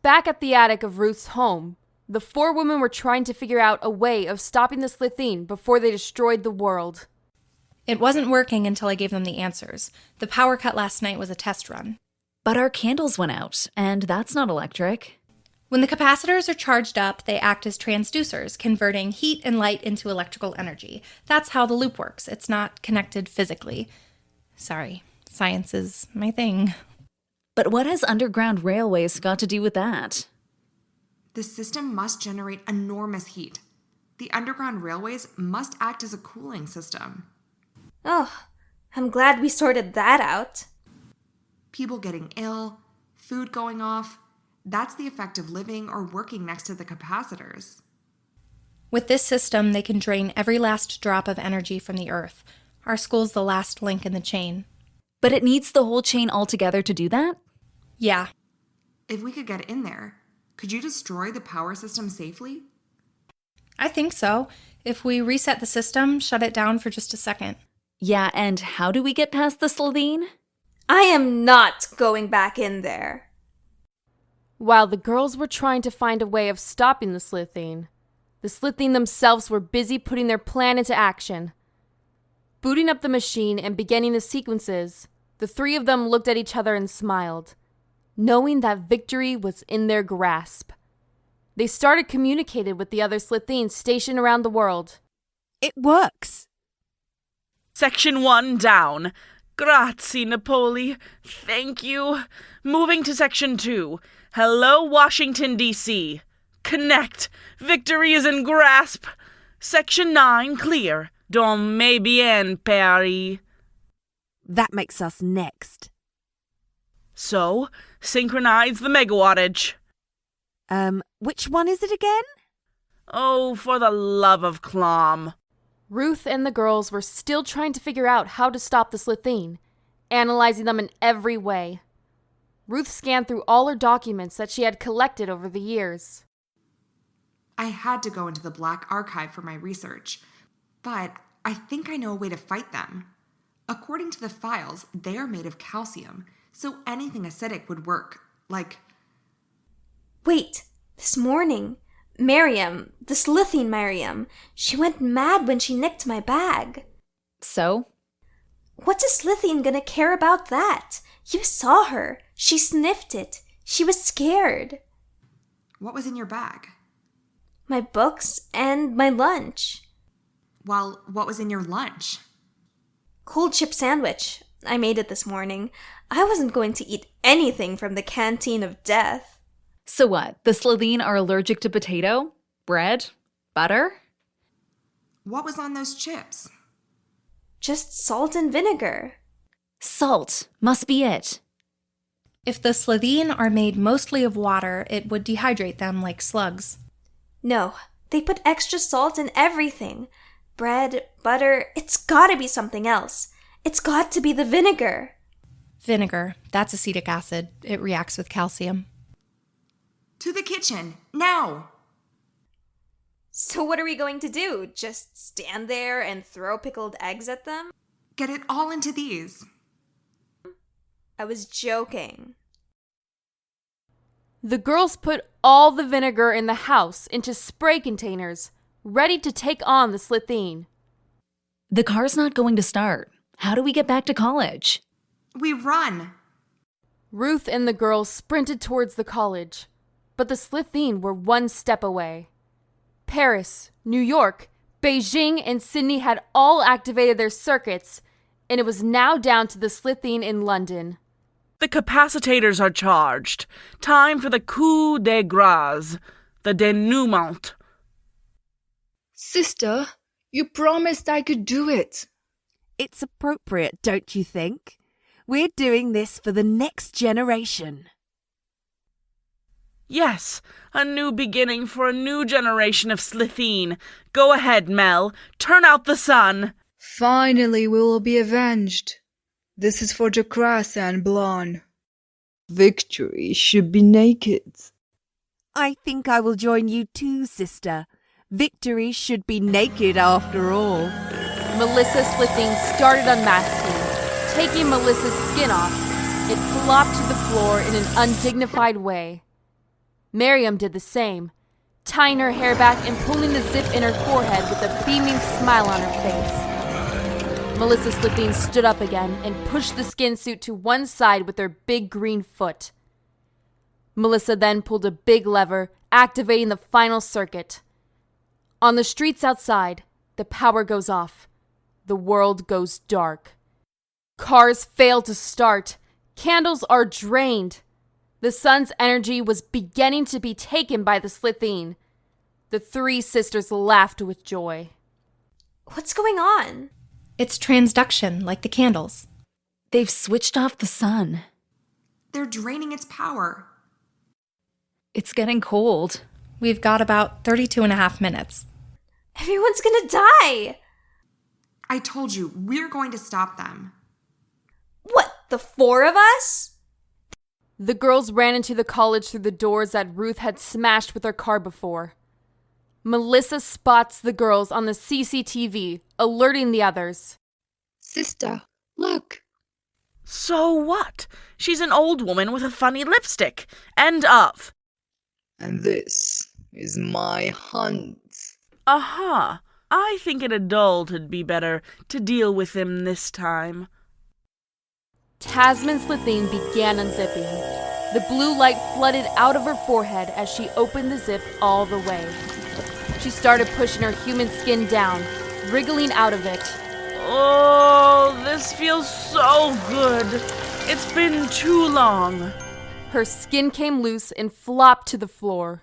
Back at the attic of Ruth's home, the four women were trying to figure out a way of stopping the Slitheen before they destroyed the world. It wasn't working until I gave them the answers. The power cut last night was a test run. But our candles went out, and that's not electric. When the capacitors are charged up, they act as transducers, converting heat and light into electrical energy. That's how the loop works. It's not connected physically. Sorry, science is my thing. But what has underground railways got to do with that? The system must generate enormous heat. The underground railways must act as a cooling system. Oh, I'm glad we sorted that out. People getting ill, food going off, that's the effect of living or working next to the capacitors. With this system, they can drain every last drop of energy from the Earth. Our school's the last link in the chain. But it needs the whole chain altogether to do that? Yeah. If we could get in there, could you destroy the power system safely? I think so. If we reset the system, shut it down for just a second. Yeah, and how do we get past the Slitheen? I am not going back in there. While the girls were trying to find a way of stopping the Slitheen themselves were busy putting their plan into action. Booting up the machine and beginning the sequences, the three of them looked at each other and smiled, knowing that victory was in their grasp. They started communicating with the other Slitheen stationed around the world. It works. Section 1 down. Grazie, Napoli. Thank you. Moving to Section 2. Hello, Washington, D.C. Connect. Victory is in grasp. Section 9 clear. Don me bien, Paris. That makes us next. So, synchronize the megawattage. Which one is it again? Oh, for the love of Clom. Ruth and the girls were still trying to figure out how to stop the Slitheen, analyzing them in every way. Ruth scanned through all her documents that she had collected over the years. I had to go into the Black Archive for my research, but I think I know a way to fight them. According to the files, they are made of calcium, so anything acidic would work, like... Wait, this morning, Miriam, the Slitheen Miriam, she went mad when she nicked my bag. So? What's a Slitheen gonna care about that? You saw her. She sniffed it. She was scared. What was in your bag? My books and my lunch. Well, what was in your lunch? Cold chip sandwich. I made it this morning. I wasn't going to eat anything from the canteen of death. So what? The Slitheen are allergic to potato? Bread? Butter? What was on those chips? Just salt and vinegar. Salt. Must be it. If the Slitheen are made mostly of water, it would dehydrate them like slugs. No, they put extra salt in everything. Bread, butter, it's gotta be something else. It's got to be the vinegar. Vinegar. That's acetic acid. It reacts with calcium. To the kitchen, now! So what are we going to do? Just stand there and throw pickled eggs at them? Get it all into these. I was joking. The girls put all the vinegar in the house into spray containers, ready to take on the Slitheen. The car's not going to start. How do we get back to college? We run. Ruth and the girls sprinted towards the college, but the Slitheen were one step away. Paris, New York, Beijing, and Sydney had all activated their circuits, and it was now down to the Slitheen in London. The capacitors are charged. Time for the coup de grâce, the denouement. Sister, you promised I could do it. It's appropriate, don't you think? We're doing this for the next generation. Yes, a new beginning for a new generation of Slitheen. Go ahead, Mel. Turn out the sun. Finally, we will be avenged. This is for Jacrass and Blonde. Victory should be naked. I think I will join you too, sister. Victory should be naked after all. Melissa Slitheen started unmasking. Taking Melissa's skin off, it flopped to the floor in an undignified way. Miriam did the same, tying her hair back and pulling the zip in her forehead with a beaming smile on her face. Melissa Slitheen stood up again and pushed the skin suit to one side with her big green foot. Melissa then pulled a big lever, activating the final circuit. On the streets outside, the power goes off. The world goes dark. Cars fail to start. Candles are drained. The sun's energy was beginning to be taken by the Slitheen. The three sisters laughed with joy. What's going on? It's transduction, like the candles. They've switched off the sun. They're draining its power. It's getting cold. We've got about 32 and a half minutes. Everyone's gonna die! I told you, we're going to stop them. What, the four of us? The girls ran into the college through the doors that Ruth had smashed with her car before. Melissa spots the girls on the CCTV, alerting the others. Sister, look. So what? She's an old woman with a funny lipstick. End of. And this is my hunt. Aha. I think an adult would be better to deal with him this time. Tasman Slitheen began unzipping. The blue light flooded out of her forehead as she opened the zip all the way. She started pushing her human skin down, wriggling out of it. Oh, this feels so good. It's been too long. Her skin came loose and flopped to the floor.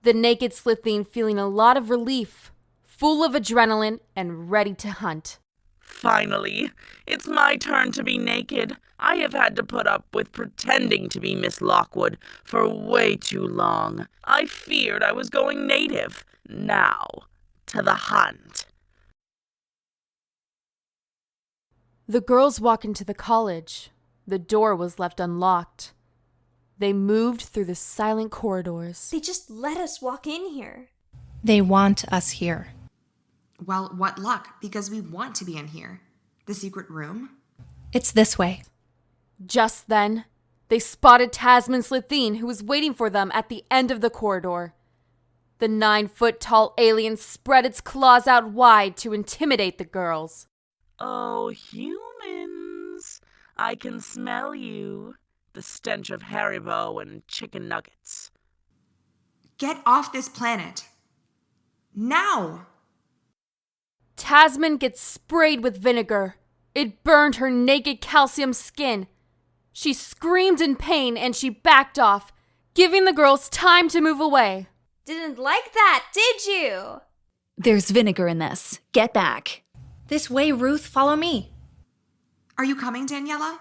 The naked Slitheen feeling a lot of relief, full of adrenaline and ready to hunt. Finally, it's my turn to be naked. I have had to put up with pretending to be Miss Lockwood for way too long. I feared I was going native. Now, to the hunt. The girls walked into the college. The door was left unlocked. They moved through the silent corridors. They just let us walk in here. They want us here. Well, what luck, because we want to be in here. The secret room? It's this way. Just then, they spotted Tasman Slitheen, who was waiting for them at the end of the corridor. The 9-foot-tall alien spread its claws out wide to intimidate the girls. Oh, humans, I can smell you. The stench of Haribo and chicken nuggets. Get off this planet. Now! Tasman gets sprayed with vinegar. It burned her naked calcium skin. She screamed in pain and she backed off, giving the girls time to move away. Didn't like that, did you? There's vinegar in this. Get back. This way, Ruth, follow me. Are you coming, Daniela?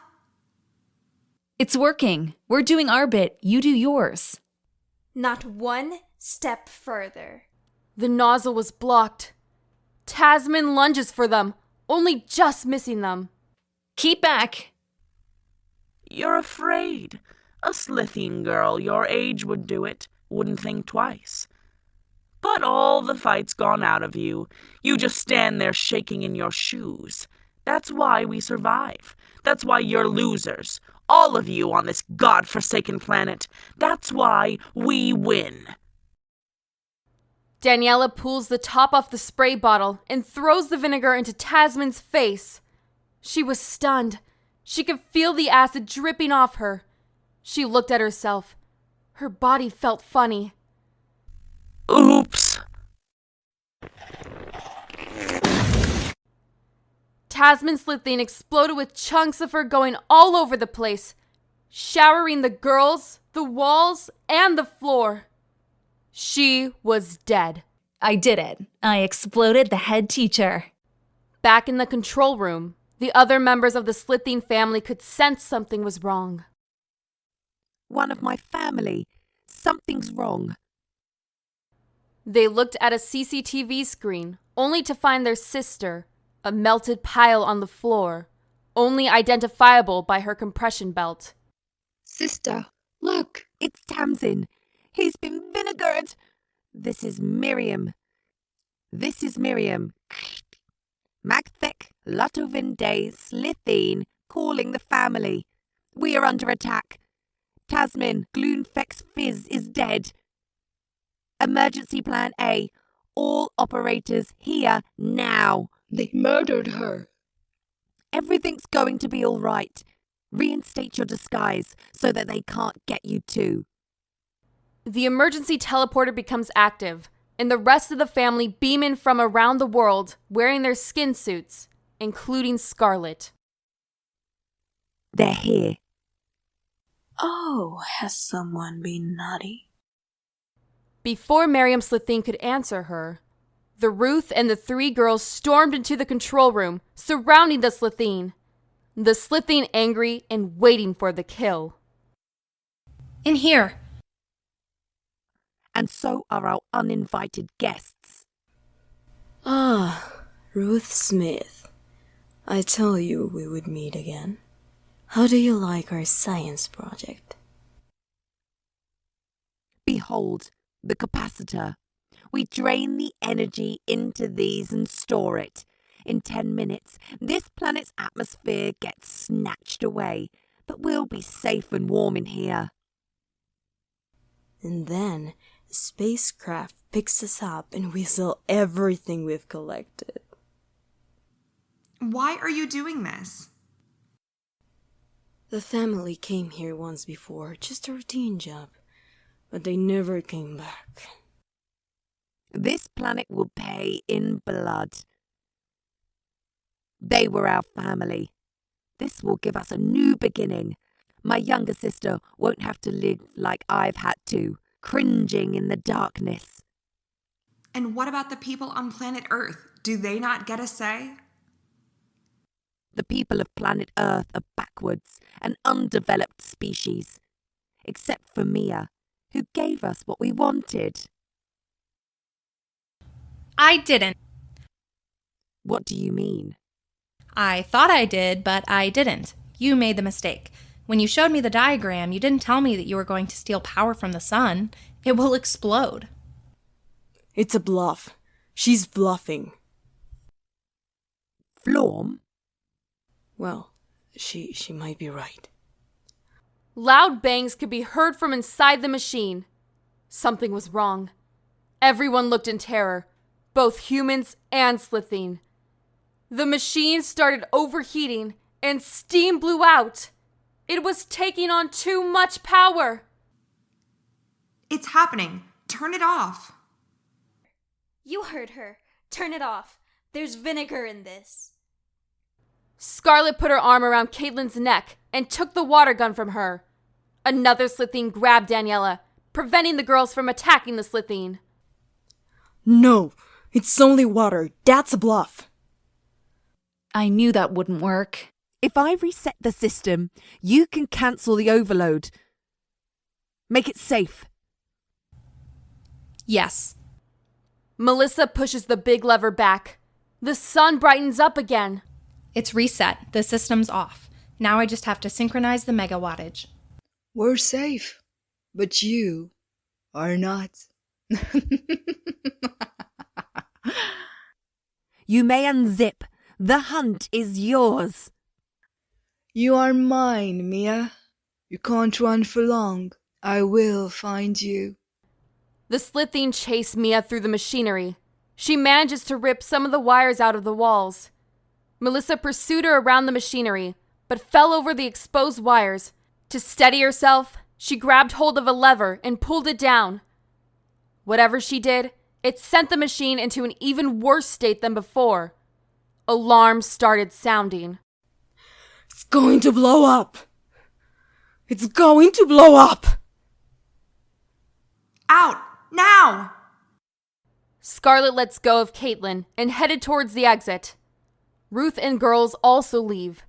It's working. We're doing our bit. You do yours. Not one step further. The nozzle was blocked. Tasman lunges for them, only just missing them. Keep back. You're afraid. A Slitheen girl your age would do it. Wouldn't think twice. But all the fight's gone out of you. You just stand there shaking in your shoes. That's why we survive. That's why you're losers. All of you on this godforsaken planet. That's why we win. Daniela pulls the top off the spray bottle and throws the vinegar into Tasman's face. She was stunned. She could feel the acid dripping off her. She looked at herself. Her body felt funny. Oops. Tasman Slitheen exploded with chunks of her going all over the place, showering the girls, the walls, and the floor. She was dead. I did it. I exploded the head teacher. Back in the control room, the other members of the Slitheen family could sense something was wrong. One of my family. Something's wrong. They looked at a CCTV screen, only to find their sister, a melted pile on the floor, only identifiable by her compression belt. Sister, look. It's Tamsin. He's been vinegared. This is Miriam. This is Miriam. Magthek, Lutovin Day, Slitheen, calling the family. We are under attack. Tasmin, Gloonfex Fizz is dead. Emergency Plan A. All operators here now. They murdered her. Everything's going to be all right. Reinstate your disguise so that they can't get you too. The emergency teleporter becomes active, and the rest of the family beam in from around the world wearing their skin suits, including Scarlet. They're here. Oh, has someone been naughty? Before Miriam Slitheen could answer her, the Ruth and the three girls stormed into the control room, surrounding the Slitheen. The Slitheen angry and waiting for the kill. In here. And so are our uninvited guests. Ah, Ruth Smith. I told you we would meet again. How do you like our science project? Behold, the capacitor. We drain the energy into these and store it. In 10 minutes, this planet's atmosphere gets snatched away, but we'll be safe and warm in here. And then a spacecraft picks us up and we sell everything we've collected. Why are you doing this? The family came here once before, just a routine job, but they never came back. This planet will pay in blood. They were our family. This will give us a new beginning. My younger sister won't have to live like I've had to, cringing in the darkness. And what about the people on planet Earth? Do they not get a say? The people of planet Earth are backwards, an undeveloped species. Except for Mia, who gave us what we wanted. I didn't. What do you mean? I thought I did, but I didn't. You made the mistake. When you showed me the diagram, you didn't tell me that you were going to steal power from the sun. It will explode. It's a bluff. She's bluffing. Florm? Well, she might be right. Loud bangs could be heard from inside the machine. Something was wrong. Everyone looked in terror, both humans and Slitheen. The machine started overheating and steam blew out. It was taking on too much power. It's happening. Turn it off. You heard her. Turn it off. There's vinegar in this. Scarlet put her arm around Caitlin's neck and took the water gun from her. Another Slitheen grabbed Daniela, preventing the girls from attacking the Slitheen. No, it's only water. That's a bluff. I knew that wouldn't work. If I reset the system, you can cancel the overload. Make it safe. Yes. Melissa pushes the big lever back. The sun brightens up again. It's reset. The system's off. Now I just have to synchronize the megawattage. We're safe, but you are not. You may unzip. The hunt is yours. You are mine, Mia. You can't run for long. I will find you. The Slitheen chase Mia through the machinery. She manages to rip some of the wires out of the walls. Melissa pursued her around the machinery, but fell over the exposed wires. To steady herself, she grabbed hold of a lever and pulled it down. Whatever she did, it sent the machine into an even worse state than before. Alarms started sounding. It's going to blow up. It's going to blow up. Out! Now! Scarlet lets go of Caitlin and headed towards the exit. Ruth and girls also leave.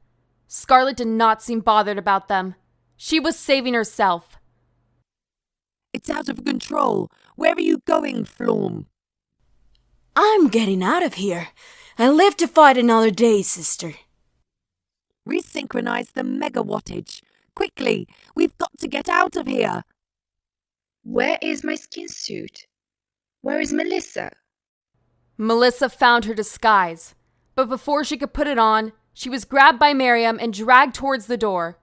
Scarlet did not seem bothered about them. She was saving herself. It's out of control. Where are you going, Florm? I'm getting out of here. I live to fight another day, sister. Resynchronize the megawattage. Quickly, we've got to get out of here. Where is my skin suit? Where is Melissa? Melissa found her disguise, but before she could put it on, she was grabbed by Miriam and dragged towards the door.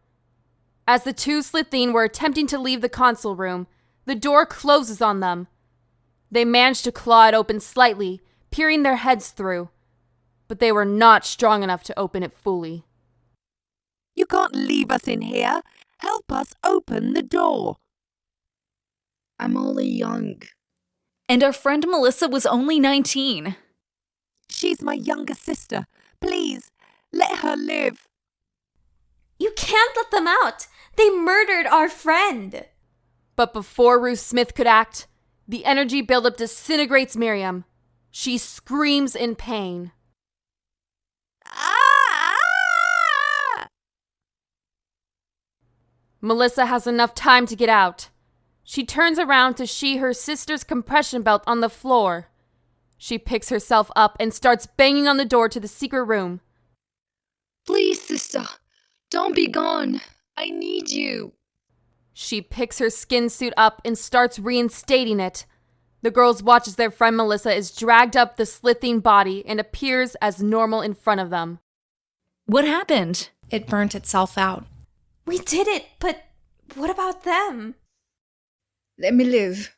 As the two Slitheen were attempting to leave the console room, the door closes on them. They manage to claw it open slightly, peering their heads through, but they were not strong enough to open it fully. You can't leave us in here. Help us open the door. I'm only young. And our friend Melissa was only 19. She's my younger sister. Please, let her live. You can't let them out. They murdered our friend. But before Ruth Smith could act, the energy buildup disintegrates Miriam. She screams in pain. Ah! Melissa has enough time to get out. She turns around to see her sister's compression belt on the floor. She picks herself up and starts banging on the door to the secret room. Please, sister, don't be gone. I need you. She picks her skin suit up and starts reinstating it. The girls watch as their friend Melissa is dragged up the Slitheen body and appears as normal in front of them. What happened? It burnt itself out. We did it, but what about them? Let me live.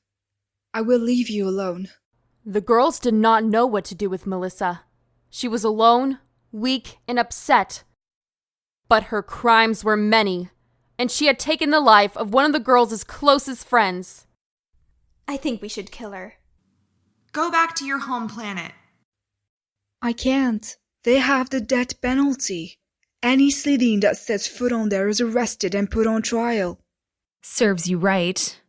I will leave you alone. The girls did not know what to do with Melissa. She was alone, weak, and upset. But her crimes were many, and she had taken the life of one of the girls' closest friends. I think we should kill her. Go back to your home planet. I can't. They have the death penalty. Any Slitheen that sets foot on there is arrested and put on trial. Serves you right.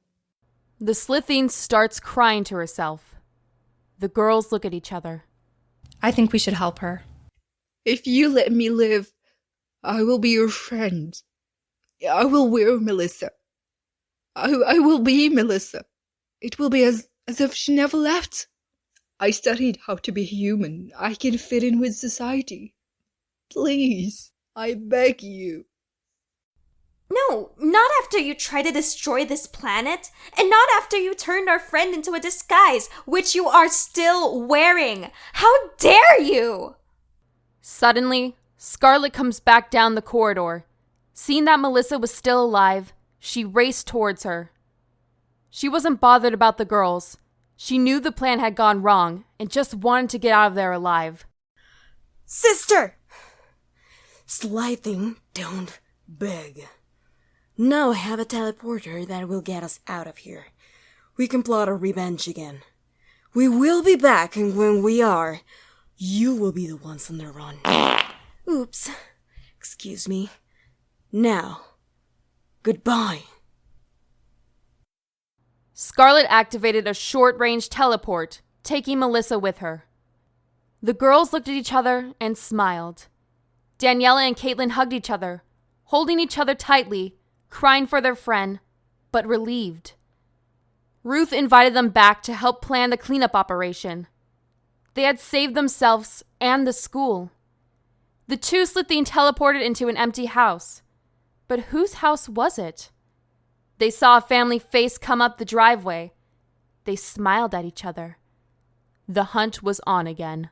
The Slitheen starts crying to herself. The girls look at each other. I think we should help her. If you let me live, I will be your friend. I will wear Melissa. I will be Melissa. It will be as if she never left. I studied how to be human. I can fit in with society. Please, I beg you. No, not after you try to destroy this planet, and not after you turned our friend into a disguise, which you are still wearing. How dare you! Suddenly, Scarlet comes back down the corridor. Seeing that Melissa was still alive, she raced towards her. She wasn't bothered about the girls. She knew the plan had gone wrong and just wanted to get out of there alive. Sister! Slitheen, don't beg. Now I have a teleporter that will get us out of here. We can plot our revenge again. We will be back, and when we are, you will be the ones on the run. Oops. Excuse me. Now, goodbye. Scarlet activated a short-range teleport, taking Melissa with her. The girls looked at each other and smiled. Daniela and Caitlin hugged each other, holding each other tightly, crying for their friend, but relieved. Ruth invited them back to help plan the cleanup operation. They had saved themselves and the school. The two Slitheen teleported into an empty house. But whose house was it? They saw a family face come up the driveway. They smiled at each other. The hunt was on again.